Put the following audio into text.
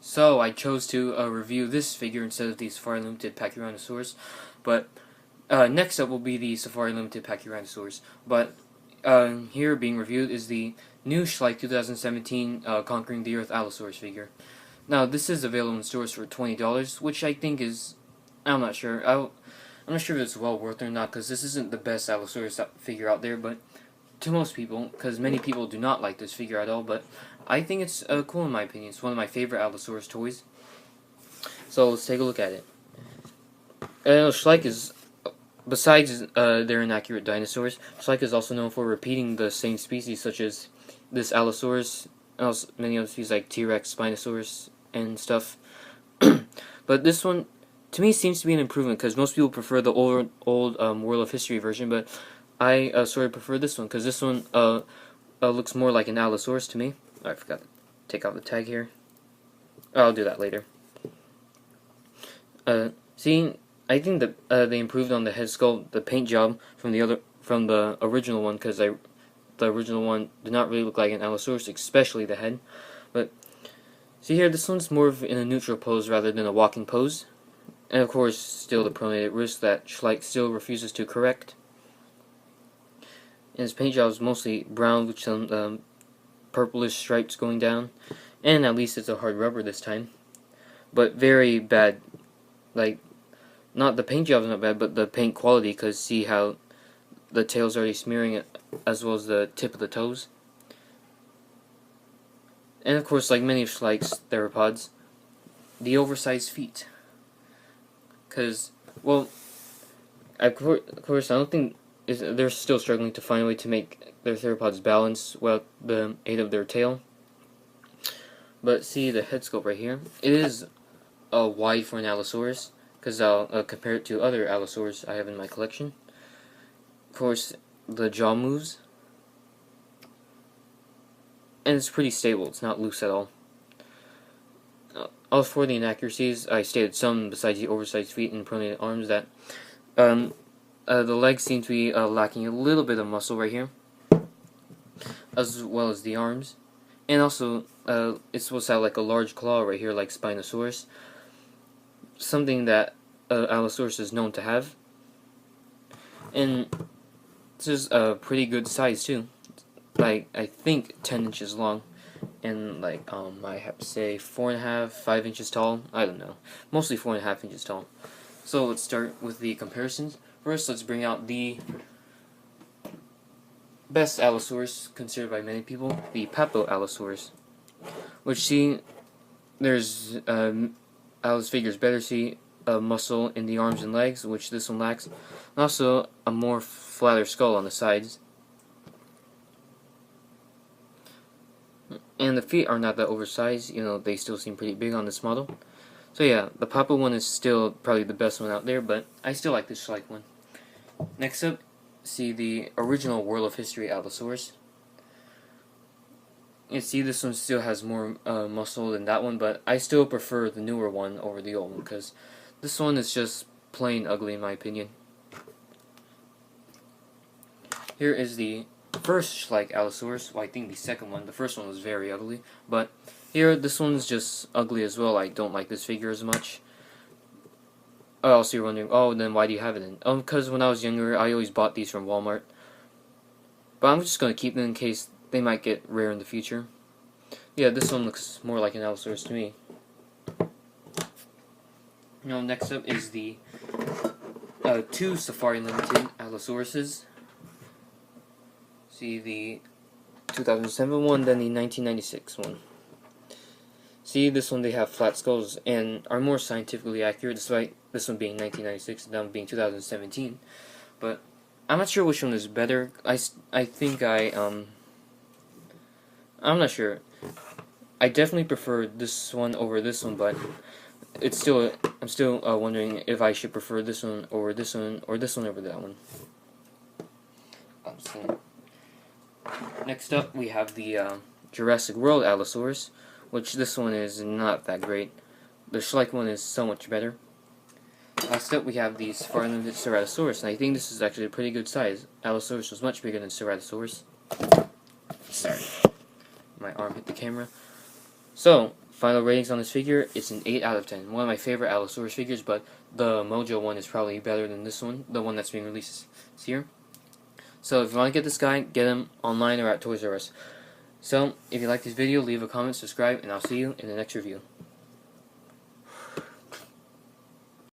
So I chose to review this figure instead of the Safari Limited Pachyrhinosaurus, but next up will be the Safari Limited Pachyrhinosaurus. But here being reviewed is the new Schleich 2017 Conquering the Earth Allosaurus figure. Now this is available in stores for $20, which I think is, I'm not sure. I'm not sure if it's well worth it or not, because this isn't the best Allosaurus figure out there, but to most people, because many people do not like this figure at all, but I think it's cool in my opinion. It's one of my favorite Allosaurus toys. So let's take a look at it. Schleich is, besides their inaccurate dinosaurs, Schleich is also known for repeating the same species, such as this Allosaurus, and also many other species like T-Rex, Spinosaurus, and stuff. But this one, to me, seems to be an improvement, because most people prefer the old World of History version, but I sort of prefer this one, because this one looks more like an Allosaurus to me. Oh, I forgot to take out the tag here. I'll do that later. See, I think that they improved on the head sculpt, the paint job from the original one, because the original one did not really look like an Allosaurus, especially the head. But see here, this one's more of in a neutral pose rather than a walking pose, and of course, still the pronated wrist that Schleich still refuses to correct. And his paint job is mostly brown with some purplish stripes going down, and at least it's a hard rubber this time. But very bad, like, not the paint job is not bad, but the paint quality, because see how the tail's already smearing it, as well as the tip of the toes. And of course, like many of Schleich's theropods, the oversized feet. Because, well, of course, I don't think they're still struggling to find a way to make their theropods balance without the aid of their tail. But see the head sculpt right here. It is wide for an Allosaurus, because I'll compare it to other Allosaurus I have in my collection. Of course, the jaw moves, and it's pretty stable. It's not loose at all. As for the inaccuracies, I stated some besides the oversized feet and pronated arms that the legs seem to be lacking a little bit of muscle right here, as well as the arms. And also, it's supposed to have like a large claw right here like Spinosaurus, something that Allosaurus is known to have. And this is a pretty good size too, like I think 10 inches long, and like I have to say 4.5, 5 inches tall. I don't know, mostly 4.5 inches tall. So let's start with the comparisons. First, let's bring out the best Allosaurus considered by many people, the Allosaurus, which see there's Allo's figures better see muscle in the arms and legs, which this one lacks, and also a more flatter skull on the sides. And the feet are not that oversized, you know, they still seem pretty big on this model. So yeah, the Papa one is still probably the best one out there, but I still like this Schleich one. Next up, see the original World of History Allosaurus. You see this one still has more muscle than that one, but I still prefer the newer one over the old one, because this one is just plain ugly in my opinion. Here is the first Schleich Allosaurus. Well, I think the second one. The first one was very ugly, but here this one's just ugly as well. I don't like this figure as much. Oh, so you're wondering, oh, then why do you have it in? Because when I was younger, I always bought these from Walmart. But I'm just going to keep them in case they might get rare in the future. Yeah, this one looks more like an Allosaurus to me. Now, next up is the two Safari Limited Allosauruses. See the 2007 one, then the 1996 one. See, this one they have flat skulls and are more scientifically accurate, despite this one being 1996 and that one being 2017. But I'm not sure which one is better. I think I'm not sure. I definitely prefer this one over this one, but it's still I'm still wondering if I should prefer this one over this one, or this one over that one. Next up, we have the Jurassic World Allosaurus, which this one is not that great. The Schleich one is so much better. Last up, we have the Safari Limited Ceratosaurus, and I think this is actually a pretty good size. Allosaurus was much bigger than Ceratosaurus. Sorry, my arm hit the camera. So, Final ratings on this figure, it's an 8 out of 10. One of my favorite Allosaurus figures, but the Mojo one is probably better than this one, the one that's being released here. So if you want to get this guy, get him online or at Toys R Us. So, if you like this video, leave a comment, subscribe, and I'll see you in the next review.